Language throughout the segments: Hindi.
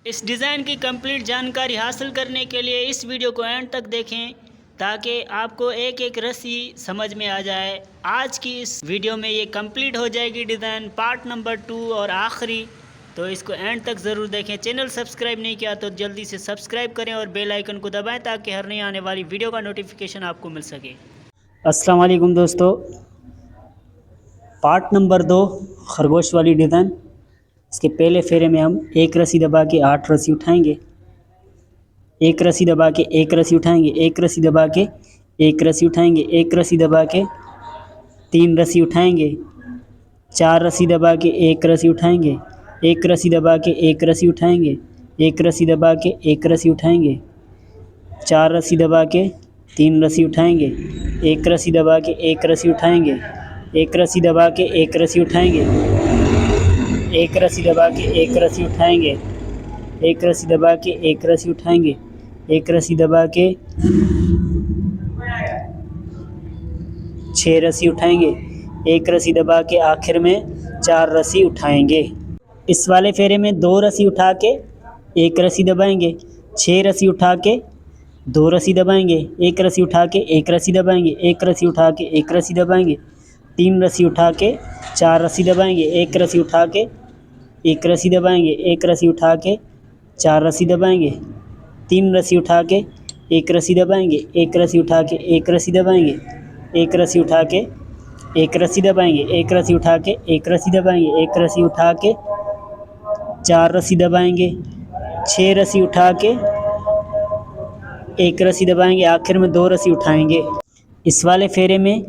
इस डिज़ाइन की कंप्लीट जानकारी हासिल करने के लिए इस वीडियो को एंड तक देखें ताकि आपको एक एक रस्सी समझ में आ जाए। आज की इस वीडियो में ये कंप्लीट हो जाएगी डिज़ाइन पार्ट नंबर 2 और आखिरी, तो इसको एंड तक ज़रूर देखें। चैनल सब्सक्राइब नहीं किया तो जल्दी से सब्सक्राइब करें और बेल आइकन को दबाएं ताकि हर नई आने वाली वीडियो का नोटिफिकेशन आपको मिल सके। अस्सलाम वालेकुम दोस्तों, पार्ट नंबर 2 खरगोश वाली डिज़ाइन। इसके पहले फेरे में हम एक रस्सी दबा के 8 रस्सी उठाएंगे, एक रस्सी दबा के एक रस्सी उठाएंगे, एक रस्सी दबा के एक रस्सी उठाएंगे, एक रस्सी दबा के 3 रस्सी उठाएंगे, 4 रस्सी दबा के एक रस्सी उठाएंगे, एक रस्सी दबा के एक रस्सी उठाएंगे, एक रस्सी दबा के एक रस्सी उठाएंगे, 4 रस्सी दबा के 3 रस्सी उठाएंगे, एक रस्सी दबा के एक रस्सी उठाएंगे, एक रस्सी दबा के एक रस्सी उठाएंगे, एक रस्सी दबा के एक रस्सी उठाएंगे, एक रस्सी दबा के एक रस्सी उठाएंगे, एक रस्सी दबा के 6 रस्सी उठाएंगे, एक रस्सी दबा के आखिर में 4 रस्सी उठाएंगे। इस वाले फेरे में 2 रस्सी उठा के एक रस्सी दबाएंगे, 6 रस्सी उठा के 2 रस्सी दबाएंगे, एक रस्सी उठा के एक रस्सी दबाएंगे, एक रस्सी उठा के एक रस्सी दबाएंगे, 3 रस्सी उठा के 4 रस्सी दबाएंगे, एक रस्सी उठा के एक रस्सी दबाएंगे, एक रस्सी उठा के 4 रस्सी दबाएंगे, 3 रस्सी उठा के एक रस्सी दबाएंगे, एक रस्सी उठा के एक रस्सी दबाएंगे, एक रस्सी उठा के एक रस्सी दबाएंगे, एक रस्सी उठा के एक रस्सी दबाएंगे, एक रस्सी उठा के 4 रस्सी दबाएंगे, 6 रस्सी उठा के एक रस्सी दबाएंगे, आखिर में 2 रस्सी उठाएंगे। इस वाले फेरे में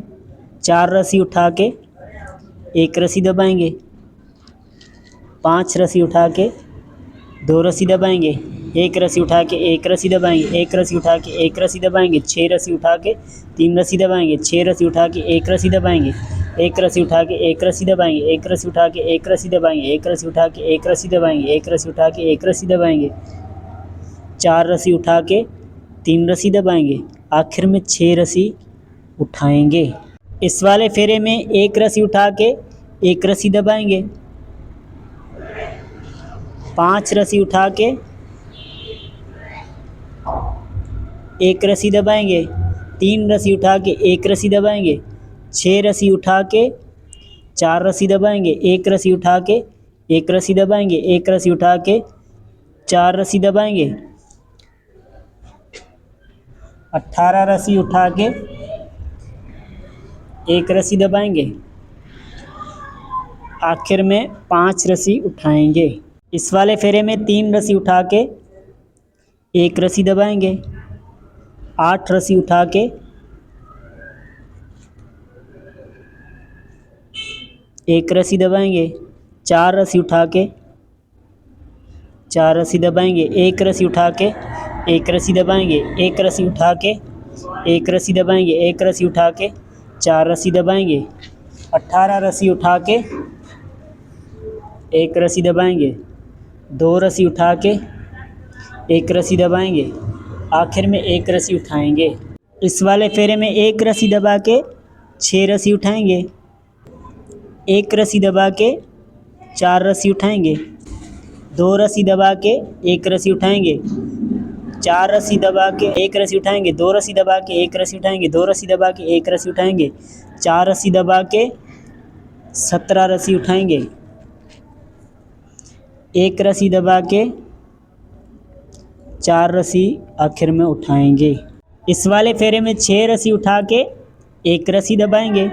4 रस्सी उठा के एक रस्सी दबाएंगे, 5 रस्सी उठा के 2 रस्सी दबाएंगे, एक रस्सी उठा के एक रस्सी दबाएंगे, एक रस्सी उठा के एक रस्सी दबाएंगे, 6 रस्सी उठा के 3 रस्सी दबाएंगे, 6 रस्सी उठा के एक रस्सी दबाएंगे, एक रस्सी उठा के एक रस्सी दबाएंगे, एक रस्सी उठा के एक रस्सी दबाएंगे, एक रस्सी उठा के एक रस्सी दबाएंगे, एक रस्सी उठा के एक रस्सी दबाएंगे, 4 रस्सी उठा के 3 रस्सी दबाएंगे, आखिर में 6 रस्सी उठाएंगे। इस वाले फेरे में 1 रस्सी उठा के एक रस्सी दबाएंगे, 5 रस्सी उठा के एक रस्सी दबाएंगे, 3 रस्सी उठा के एक रस्सी दबाएंगे, 6 रस्सी उठा के 4 रस्सी दबाएंगे, एक रस्सी उठा के एक रस्सी दबाएंगे, एक रस्सी उठा के 4 रस्सी दबाएंगे, 18 रस्सी उठा के एक रस्सी दबाएंगे, आखिर में 5 रस्सी उठाएंगे। इस वाले फेरे में 3 रस्सी उठा के एक रस्सी दबाएंगे, 8 रस्सी उठा के एक रस्सी दबाएंगे, 4 रस्सी उठा के 4 रस्सी दबाएंगे, एक रस्सी उठा के एक रस्सी दबाएंगे, एक रस्सी उठा के एक रस्सी दबाएंगे, एक रस्सी उठा के 4 रस्सी दबाएंगे, 18 रस्सी उठा के एक रस्सी दबाएंगे, 2 रस्सी उठा के एक रस्सी दबाएंगे, आखिर में 1 रस्सी उठाएंगे। इस वाले फेरे में 1 रस्सी दबा के 6 रस्सी उठाएंगे, 1 रस्सी दबा के 4 रस्सी उठाएंगे, 2 रस्सी दबा के 1 रस्सी उठाएंगे, 4 रस्सी दबा के 1 रस्सी उठाएंगे, 2 रस्सी दबा के 1 रस्सी उठाएंगे, 2 रस्सी दबा के 1 रस्सी उठाएंगे, 4 रस्सी दबा के 17 रस्सी उठाएंगे, 1 रस्सी दबा के 4 रस्सी आखिर में उठाएंगे। इस वाले फेरे में 6 रस्सी उठा के 1 रस्सी दबाएंगे,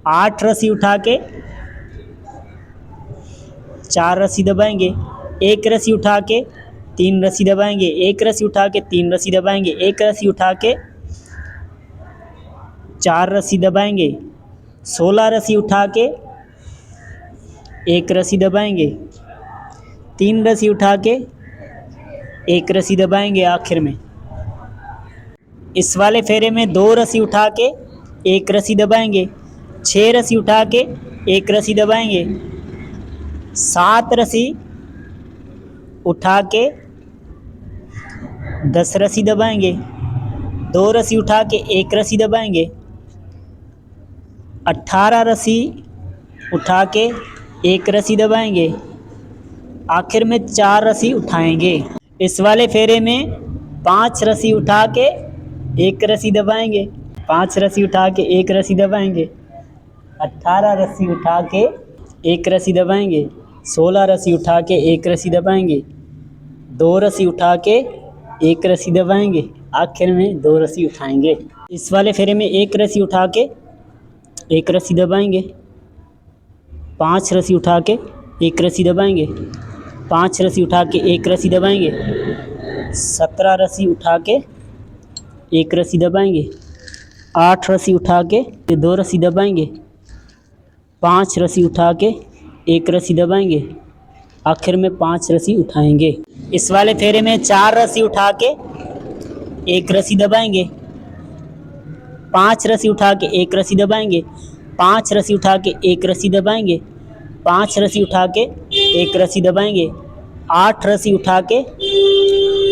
8 रस्सी उठा के 4 रस्सी दबाएंगे, 1 रस्सी उठा के 3 रस्सी दबाएंगे, 1 रस्सी उठा के 3 रस्सी दबाएंगे, 1 रस्सी उठा के 4 रस्सी दबाएंगे, 16 रस्सी उठा के 1 रस्सी दबाएंगे, 3 रस्सी उठा के 1 रस्सी दबाएंगे आखिर में। इस वाले फेरे में 2 रस्सी उठा के 1 रस्सी दबाएंगे, 6 रस्सी उठा के 1 रस्सी दबाएंगे, 7 रस्सी उठा के 10 रस्सी दबाएंगे, 2 रस्सी उठा के 1 रस्सी दबाएंगे, 18 रस्सी उठा के 1 रस्सी दबाएंगे, आखिर में 4 रस्सी उठाएंगे। इस वाले फेरे में 5 रस्सी उठा के एक रस्सी दबाएंगे, 5 रस्सी उठा के एक रस्सी दबाएंगे, 18 रस्सी उठा के एक रस्सी दबाएंगे, 16 रस्सी उठा के एक रस्सी दबाएंगे, 2 रस्सी उठा के एक रस्सी दबाएंगे, आखिर में 2 रस्सी उठाएंगे। इस वाले फेरे में 1 रस्सी उठा के एक रस्सी दबाएंगे, 5 रस्सी उठा के एक रस्सी दबाएंगे, 5 रस्सी उठा के एक रस्सी दबाएंगे, 17 रस्सी उठा के एक रस्सी दबाएंगे, 8 रस्सी उठा के 2 रस्सी दबाएंगे, 5 रस्सी उठा के एक रस्सी दबाएंगे, आखिर में 5 रस्सी उठाएंगे। इस वाले फेरे में 4 रस्सी उठा के एक रस्सी दबाएंगे, 5 रस्सी उठा के एक रस्सी दबाएंगे, 5 रस्सी उठा के एक रस्सी दबाएंगे, 5 रस्सी उठा के एक रस्सी दबाएंगे, 8 रस्सी उठा के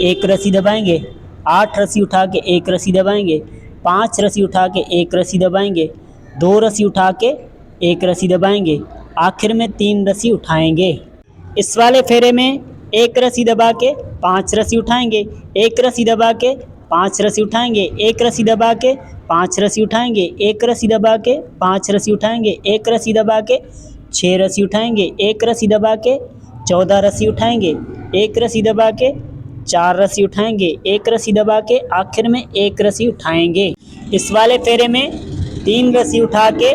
एक रस्सी दबाएंगे, 8 रस्सी उठा के एक रस्सी दबाएंगे, 5 रस्सी उठा के एक रस्सी दबाएंगे, 2 रस्सी उठा के एक रस्सी दबाएंगे, आखिर में 3 रस्सी उठाएंगे। इस वाले फेरे में 1 रस्सी दबा के 5 रस्सी उठाएंगे, 1 रस्सी दबा के 5 रस्सी उठाएंगे, 1 रस्सी दबा के 5 रस्सी उठाएंगे, 1 रस्सी दबा के 5 रस्सी उठाएंगे, 1 रस्सी दबा के 6 रस्सी उठाएंगे, 1 रस्सी दबा के 14 रस्सी उठाएंगे, 1 रस्सी दबा के 4 रस्सी उठाएंगे, 1 रस्सी दबा के आखिर में 1 रस्सी उठाएंगे। इस वाले फेरे में 3 रस्सी उठा के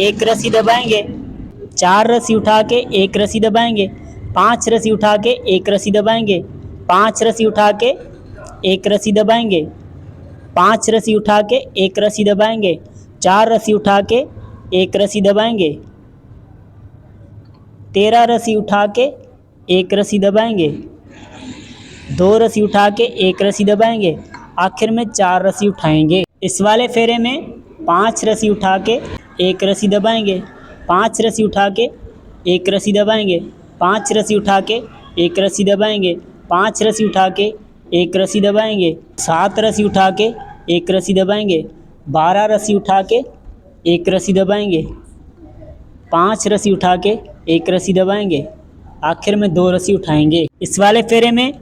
1 रस्सी दबाएंगे, 4 रस्सी उठा के 1 रस्सी दबाएंगे, 5 रस्सी उठा के 1 रस्सी दबाएंगे, 5 रस्सी उठा के 1 रस्सी दबाएंगे, 5 रस्सी उठा के 1 रस्सी दबाएंगे, 4 रस्सी उठा के 1 रस्सी दबाएंगे, 13 रस्सी उठा के 1 रस्सी दबाएंगे, 2 रस्सी उठा के 1 रस्सी दबाएंगे, आखिर में 4 रस्सी उठाएंगे। इस वाले फेरे में 5 रस्सी उठा के 1 रस्सी दबाएंगे, 5 रस्सी उठा के 1 रस्सी दबाएंगे, 5 रस्सी उठा के 1 रस्सी दबाएंगे, 5 रस्सी उठा के 1 रस्सी दबाएंगे, 7 रस्सी उठा के 1 रस्सी दबाएंगे, 12 रस्सी उठा के 1 रस्सी दबाएंगे, 5 रस्सी उठा के 1 रस्सी दबाएंगे, आखिर में 2 रस्सी उठाएंगे। इस वाले फेरे में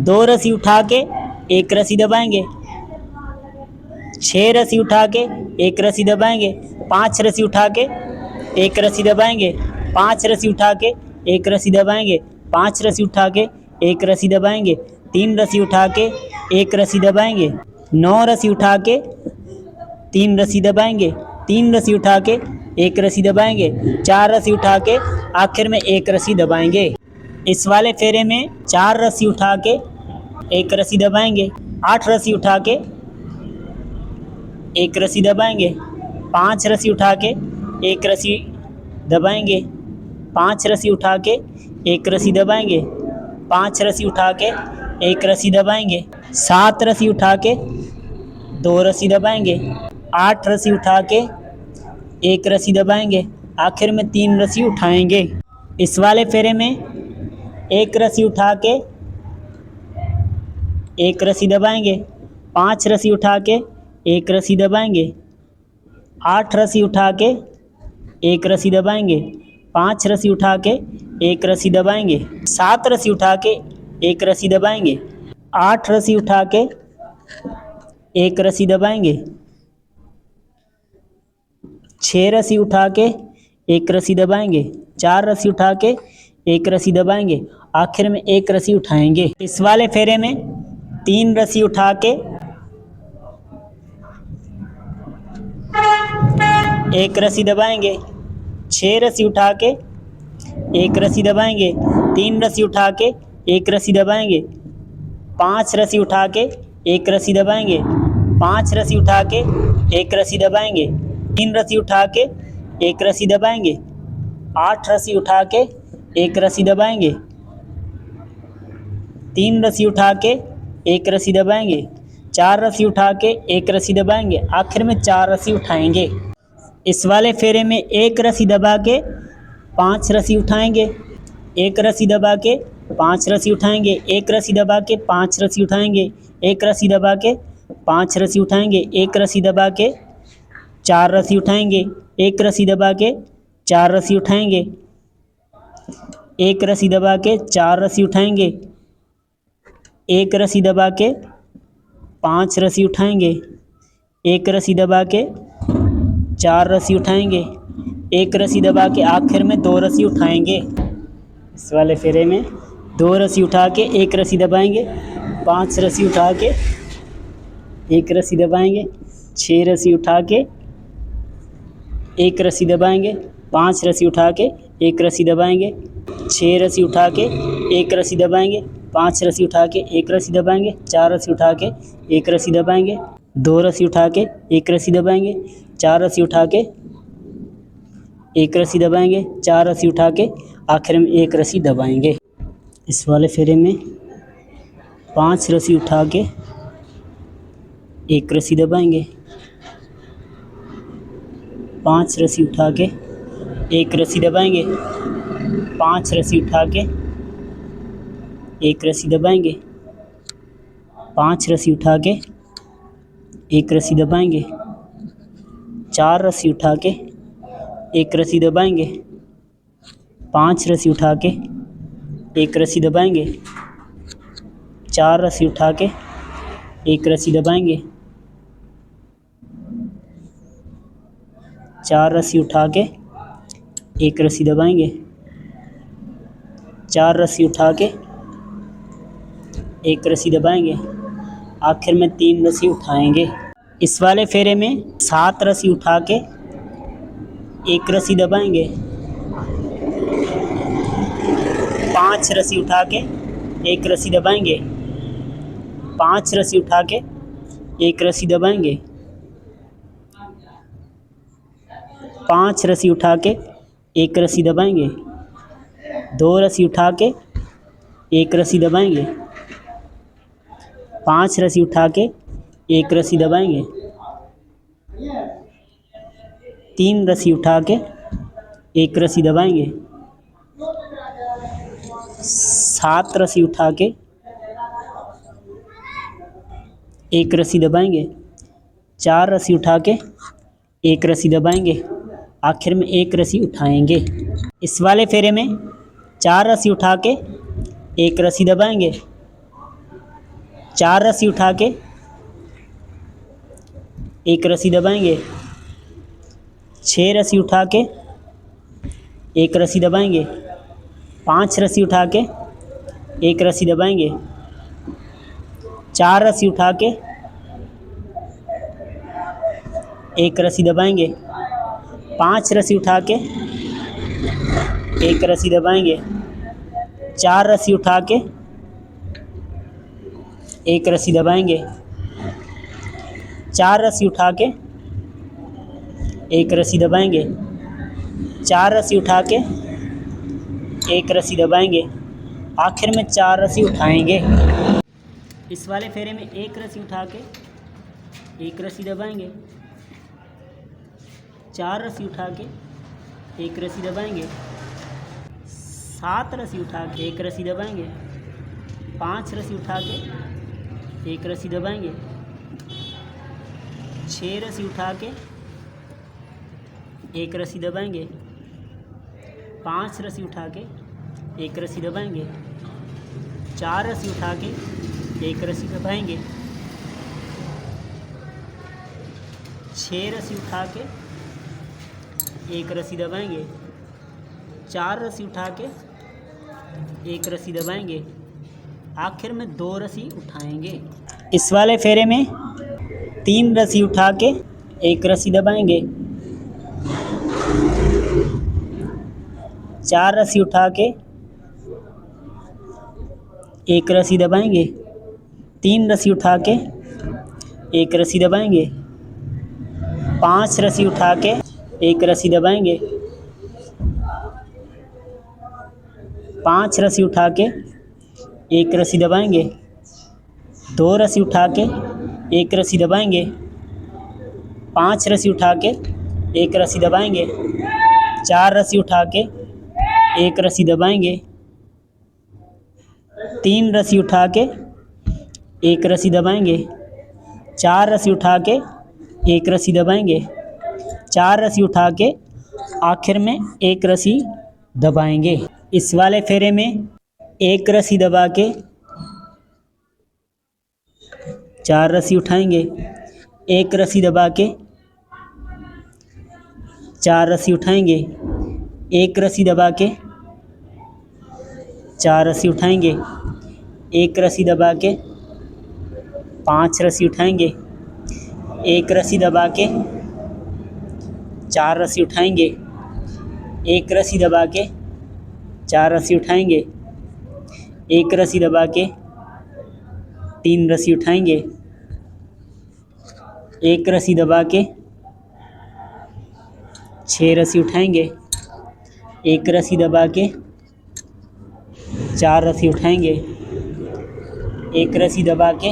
2 रस्सी उठा के 1 रस्सी दबाएंगे, 6 रस्सी उठा के 1 रस्सी दबाएंगे, 5 रस्सी उठा के 1 रस्सी दबाएंगे, 5 रस्सी उठा के 1 रस्सी दबाएंगे, 5 रस्सी उठा के 1 रस्सी दबाएंगे, 3 रस्सी उठा के 1 रस्सी दबाएंगे, 9 रस्सी उठा के 3 रस्सी दबाएंगे, 3 रस्सी उठा के 1 रस्सी दबाएंगे, 4 रस्सी उठा के आखिर में 1 रस्सी दबाएंगे। इस वाले फेरे में 4 रस्सी उठा के 1 रस्सी दबाएंगे, 8 रस्सी उठा के 1 रस्सी दबाएंगे, 5 रस्सी उठा के 1 रस्सी दबाएंगे, 5 रस्सी उठा के 1 रस्सी दबाएंगे, 5 रस्सी उठा के 1 रस्सी दबाएंगे, 7 रस्सी उठा के 2 रस्सी दबाएंगे, 8 रस्सी उठा के 1 रस्सी दबाएंगे, आखिर में 3 रस्सी उठाएंगे। इस वाले फेरे में 1 रस्सी उठा के 1 रस्सी दबाएंगे, 5 रस्सी उठा के 1 रस्सी दबाएंगे, 8 रस्सी उठा के 1 रस्सी दबाएंगे, 5 रस्सी उठा के 1 रस्सी दबाएंगे, 7 रस्सी उठा के 1 रस्सी दबाएंगे, 8 रस्सी उठा के 1 रस्सी दबाएंगे, 6 रस्सी उठा के 1 रस्सी दबाएंगे, 4 रस्सी उठा के 1 रस्सी दबाएंगे, आखिर में 1 रस्सी उठाएंगे। इस वाले फेरे में 3 रस्सी उठा के 1 रस्सी दबाएंगे, 6 रस्सी उठा के 1 रस्सी दबाएंगे, 3 रस्सी उठा के 1 रस्सी दबाएंगे, 5 रस्सी उठा के 1 रस्सी दबाएंगे, 5 रस्सी उठा के 1 रस्सी दबाएंगे, 3 रस्सी उठा के 1 रस्सी दबाएंगे, 8 रस्सी उठा के 1 रस्सी दबाएंगे, 3 रस्सी उठा के 1 रस्सी दबाएंगे, 4 रस्सी उठा के 1 रस्सी दबाएंगे, आखिर में 4 रस्सी उठाएंगे। इस वाले फेरे में 1 रस्सी दबा के 5 रस्सी उठाएंगे, 1 रस्सी दबा के 5 रस्सी उठाएंगे, 1 रस्सी दबा के 5 रस्सी उठाएंगे, 1 रस्सी दबा के 5 रस्सी उठाएंगे, 1 रस्सी दबा के 4 रस्सी उठाएंगे, 1 रस्सी दबा के 4 रस्सी उठाएंगे, एक रस्सी दबा के 4 रस्सी उठाएंगे, एक रस्सी दबा के 5 रस्सी उठाएंगे, एक रस्सी दबा के 4 रस्सी उठाएंगे, एक रस्सी दबा के आखिर में 2 रस्सी उठाएंगे। इस वाले फेरे में 2 रस्सी उठा के एक रस्सी दबाएंगे, 5 रस्सी उठा के एक रस्सी दबाएंगे, 6 रस्सी उठा के एक रस्सी दबाएंगे, 5 रस्सी उठा के एक रस्सी दबाएंगे, 6 रस्सी उठा के एक रस्सी दबाएंगे, 5 रस्सी उठा के एक रस्सी दबाएंगे, 4 रस्सी उठा के एक रस्सी दबाएंगे, 2 रस्सी उठा के एक रस्सी दबाएंगे, 4 रस्सी उठा के एक रस्सी दबाएंगे, 4 रस्सी उठा के आखिर में एक रस्सी दबाएंगे। इस वाले फेरे में 5 रस्सी उठा के एक रस्सी दबाएंगे, 5 रस्सी उठा के एक रस्सी दबाएंगे, 5 रस्सी उठा के एक रस्सी दबाएंगे, 5 रस्सी उठा के एक रस्सी दबाएंगे, 4 रस्सी उठा के एक रस्सी दबाएंगे, 5 रस्सी उठा के एक रस्सी दबाएंगे, 4 रस्सी उठा के एक रस्सी दबाएंगे, 4 रस्सी उठा के एक रस्सी दबाएंगे, 4 रस्सी उठा के एक रस्सी दबाएंगे, आखिर में 3 रस्सी उठाएंगे। इस वाले फेरे में 7 रस्सी उठा के एक रस्सी दबाएंगे, 5 रस्सी उठा के एक रस्सी दबाएंगे, 5 रस्सी उठा के एक रस्सी दबाएंगे, 5 रस्सी उठा के एक रस्सी दबाएंगे, 2 रस्सी उठा के एक रस्सी दबाएंगे, 5 रस्सी उठा के एक रस्सी दबाएंगे, 3 रस्सी उठा के एक रस्सी दबाएंगे, 7 रस्सी उठा के एक रस्सी दबाएंगे, 4 रस्सी उठा के एक रस्सी दबाएंगे, आखिर में एक रस्सी उठाएंगे। इस वाले फेरे में 4 रस्सी उठा के एक रस्सी दबाएंगे, 4 रस्सी उठा के एक रस्सी दबाएंगे, 6 रस्सी उठा के एक रस्सी दबाएंगे, 5 रस्सी उठा के एक रस्सी दबाएंगे, 4 रस्सी उठा के एक रस्सी दबाएंगे, 5 रस्सी उठा के एक रस्सी दबाएंगे, 4 रस्सी उठा के एक रस्सी दबाएंगे, 4 रस्सी उठा के एक रस्सी दबाएंगे, 4 रस्सी उठा के एक रस्सी दबाएंगे, आखिर में 4 रस्सी उठाएंगे। इस वाले फेरे में 1 रस्सी उठा के एक रस्सी दबाएंगे, 4 रस्सी उठा के एक रस्सी दबाएंगे, 7 रस्सी उठा के एक रस्सी दबाएंगे, 5 रस्सी उठा के एक रस्सी दबाएंगे, 6 रस्सी उठा के एक रस्सी दबाएंगे, 5 रस्सी उठा के एक रस्सी दबाएंगे, 4 रस्सी उठा के एक रस्सी दबाएंगे, 6 रस्सी उठा के एक रस्सी दबाएंगे, 4 रस्सी उठा के एक रस्सी दबाएंगे, आखिर में 2 रस्सी उठाएंगे। इस वाले फेरे में 3 रस्सी उठा के एक रस्सी दबाएंगे, 4 रस्सी उठा के एक रस्सी दबाएंगे, 3 रस्सी उठा के एक रस्सी दबाएंगे, 5 रस्सी उठा के एक रस्सी दबाएंगे, 5 रस्सी उठा के एक रस्सी दबाएंगे, 2 रस्सी उठा के एक रस्सी दबाएंगे, 5 रस्सी उठा के एक रस्सी दबाएंगे, 4 रस्सी उठा के एक रस्सी दबाएंगे, 3 रस्सी उठा के एक रस्सी दबाएंगे, 4 रस्सी उठा के एक रस्सी दबाएंगे, 4 रस्सी उठा के आखिर में एक रस्सी दबाएंगे। इस वाले फेरे में एक रस्सी दबा के 4 रस्सी उठाएंगे, एक रस्सी दबा के 4 रस्सी उठाएंगे, एक रस्सी दबा के 4 रस्सी उठाएंगे, एक रस्सी दबा के 5 रस्सी उठाएंगे, एक रस्सी दबा के 4 रस्सी उठाएंगे, एक रस्सी दबा के 4 रस्सी उठाएंगे, एक रस्सी दबा के 3 रस्सी उठाएंगे, एक रस्सी दबा के 6 रस्सी उठाएंगे, एक रस्सी दबा के 4 रस्सी उठाएंगे, एक रस्सी दबा के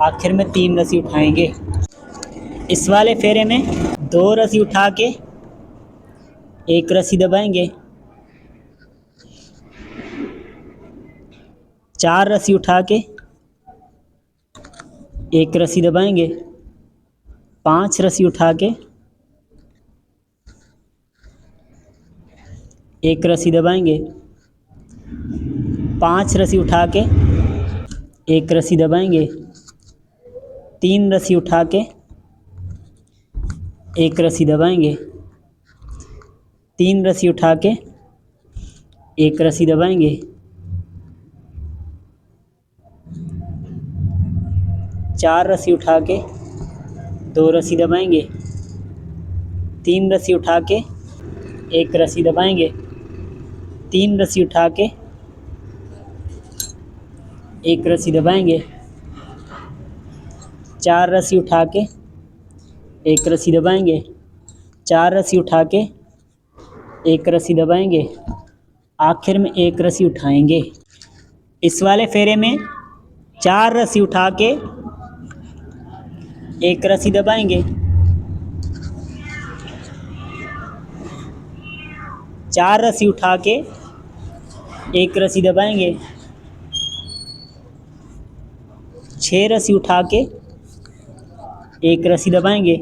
आखिर में 3 रस्सी उठाएंगे। इस वाले फेरे में 2 रस्सी उठा के एक रस्सी दबाएंगे, 4 रस्सी उठा के एक रस्सी दबाएंगे, 5 रस्सी उठा के एक रस्सी दबाएंगे, 5 रस्सी उठा के एक रस्सी दबाएंगे, 3 रस्सी उठा के एक रस्सी दबाएंगे, 3 रस्सी उठा के एक रस्सी दबाएंगे, 4 रस्सी उठा के 2 रस्सी दबाएंगे, 3 रस्सी उठा के एक रस्सी दबाएंगे, 3 रस्सी उठा के एक रस्सी दबाएंगे, 4 रस्सी उठा के एक रस्सी दबाएंगे, 4 रस्सी उठा के एक रस्सी दबाएंगे, आखिर में एक रस्सी उठाएंगे। इस वाले फेरे में 4 रस्सी उठा के एक रस्सी दबाएंगे, 4 रस्सी उठा के एक रस्सी दबाएंगे, 6 रस्सी उठा के एक रस्सी दबाएंगे,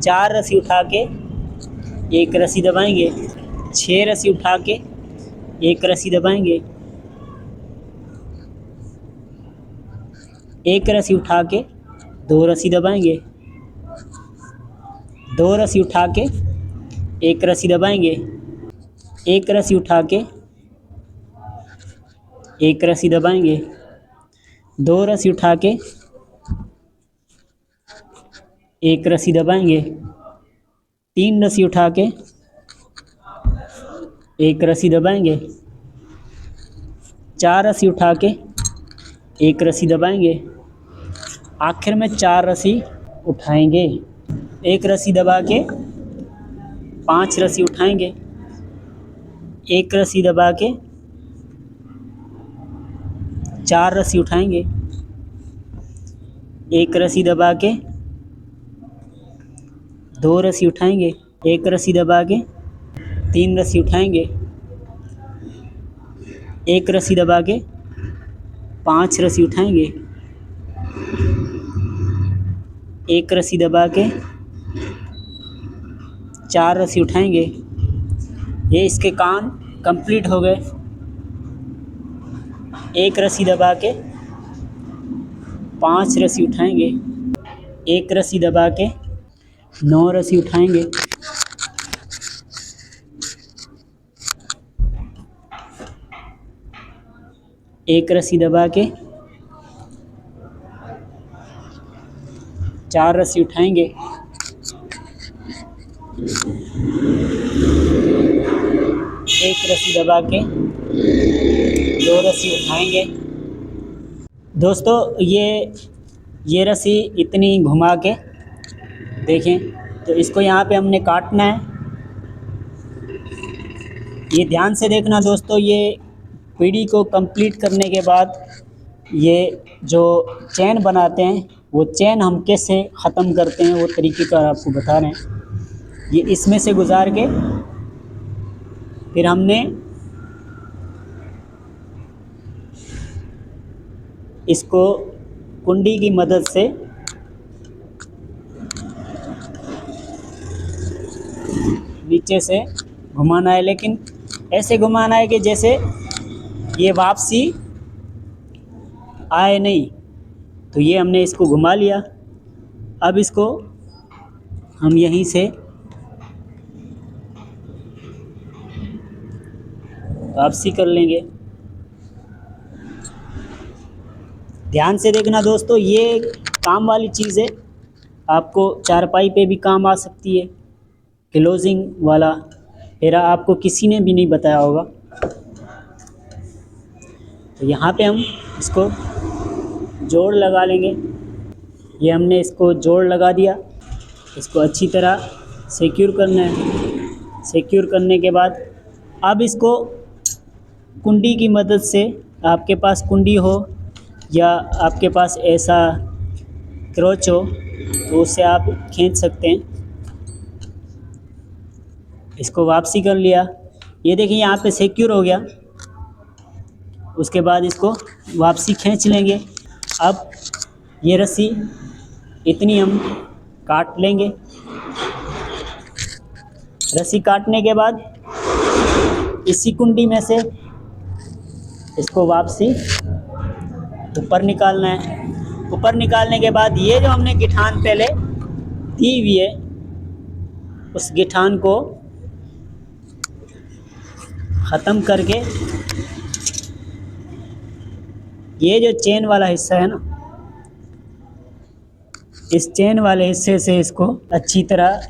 4 रस्सी उठा के एक रस्सी दबाएंगे, 6 रस्सी उठा के एक रस्सी दबाएंगे, एक रस्सी उठा के 2 रस्सी दबाएंगे, 2 रस्सी उठा के एक रस्सी दबाएंगे, एक रस्सी उठा के एक रस्सी दबाएंगे, 2 रस्सी उठा के एक रस्सी दबाएंगे, 3 रस्सी उठा के एक रस्सी दबाएंगे, 4 रस्सी उठा के एक रस्सी दबाएंगे, आखिर में 4 रस्सी उठाएंगे। एक रस्सी दबा के 5 रस्सी उठाएंगे, एक रस्सी दबा के 4 रस्सी उठाएंगे, एक रस्सी दबा के 2 रस्सी उठाएंगे, एक रस्सी दबा के 3 रस्सी उठाएंगे, एक रस्सी दबा के 5 रस्सी उठाएंगे, एक रस्सी दबा के 4 रस्सी उठाएंगे। ये इसके काम कंप्लीट हो गए। एक रस्सी दबा के 5 रस्सी उठाएंगे, एक रस्सी दबा के 9 रस्सी उठाएंगे, एक रस्सी दबा के 4 रस्सी उठाएंगे, एक रस्सी दबा के 2 रस्सी उठाएंगे। दोस्तों ये रस्सी इतनी घुमा के देखें तो इसको यहाँ पे हमने काटना है। ये ध्यान से देखना दोस्तों, ये पीढ़ी को कंप्लीट करने के बाद ये जो चैन बनाते हैं वो चैन हम कैसे ख़त्म करते हैं वो तरीक़ेकार आपको बता रहे हैं। ये इसमें से गुजार के फिर हमने इसको कुंडी की मदद से नीचे से घुमाना है, लेकिन ऐसे घुमाना है कि जैसे ये वापसी आए नहीं। तो ये हमने इसको घुमा लिया। अब इसको हम यहीं से वापसी कर लेंगे। ध्यान से देखना दोस्तों, ये काम वाली चीज़ है, आपको चारपाई पे भी काम आ सकती है। क्लोजिंग वाला फेरा आपको किसी ने भी नहीं बताया होगा। तो यहाँ पे हम इसको जोड़ लगा लेंगे। ये हमने इसको जोड़ लगा दिया। इसको अच्छी तरह सिक्योर करना है। सिक्योर करने के बाद अब इसको कुंडी की मदद से, आपके पास कुंडी हो या आपके पास ऐसा क्रोच हो तो उससे आप खींच सकते हैं। इसको वापसी कर लिया। ये देखिए यहाँ पे सिक्योर हो गया। उसके बाद इसको वापसी खींच लेंगे। अब ये रस्सी इतनी हम काट लेंगे। रस्सी काटने के बाद इसी कुंडी में से इसको वापसी ऊपर निकालना है। ऊपर निकालने के बाद ये जो हमने गिठान पहले दी हुई है उस गिठान को ख़त्म करके ये जो चेन वाला हिस्सा है ना, इस चेन वाले हिस्से से इसको अच्छी तरह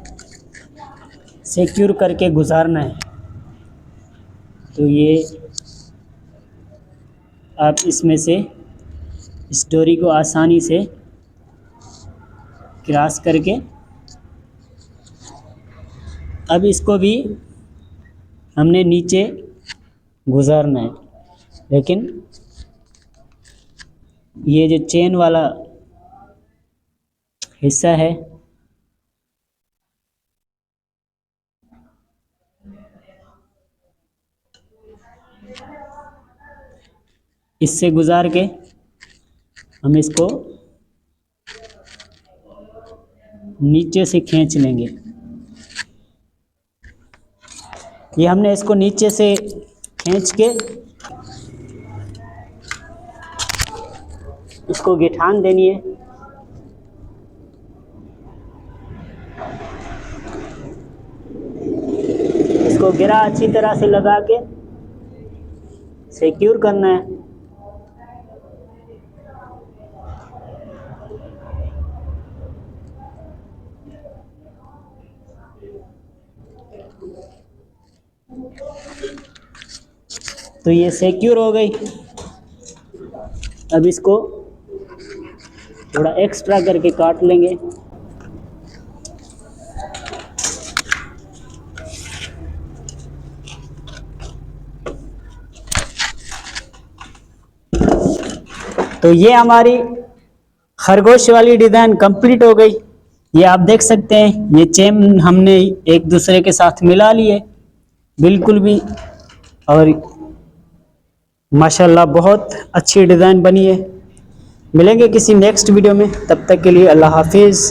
सिक्योर करके गुजारना है। तो ये आप इसमें से इस डोरी को आसानी से क्रॉस करके अब इसको भी हमने नीचे गुजारना है। लेकिन ये जो चेन वाला हिस्सा है इससे गुजार के हम इसको नीचे से खींच लेंगे। ये हमने इसको नीचे से खींच के इसको गिठान देनी है। इसको गिरा अच्छी तरह से लगा के सिक्योर करना है। तो ये सिक्योर हो गई। अब इसको थोड़ा एक्स्ट्रा करके काट लेंगे। तो ये हमारी खरगोश वाली डिज़ाइन कंप्लीट हो गई। ये आप देख सकते हैं, ये चेन हमने एक दूसरे के साथ मिला लिए बिल्कुल भी, और माशाल्लाह बहुत अच्छी डिज़ाइन बनी है। मिलेंगे किसी नेक्स्ट वीडियो में, तब तक के लिए अल्लाह हाफिज़।